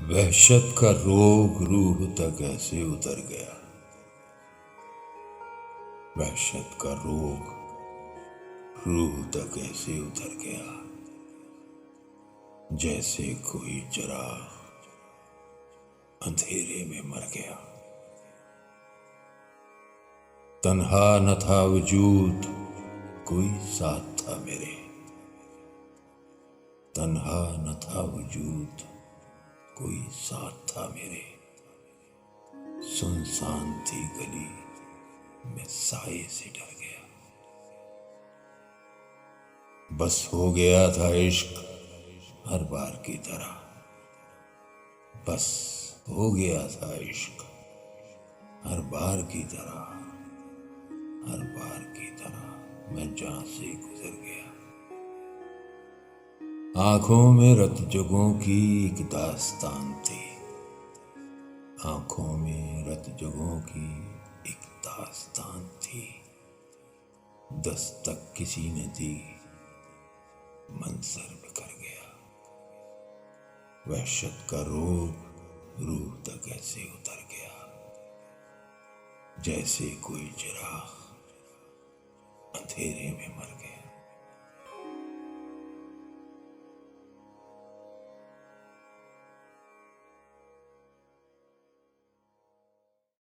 वहशत का रोग रूह तक ऐसे उतर गया। वहशत का रोग रूह तक ऐसे उतर गया, जैसे कोई चिराग अंधेरे में मर गया। तन्हा न था वजूद, कोई साथ था मेरे। तन्हा न था वजूद, कोई साथ था मेरे। सुनसान थी गली, मैं साए से डर गया। बस हो गया था इश्क हर बार की तरह। बस हो गया था इश्क हर बार की तरह। हर बार की तरह मैं जहां से गुजर गया। आंखों में रत जगों की एक दास्तान थी। आंखों में रत जगों की एक दास्तान थी। दस्तक किसी ने दी, मंजर बिखर गया। वहशत का रोग रूह तक ऐसे उतर गया, जैसे कोई चिराग अंधेरे में मर गया।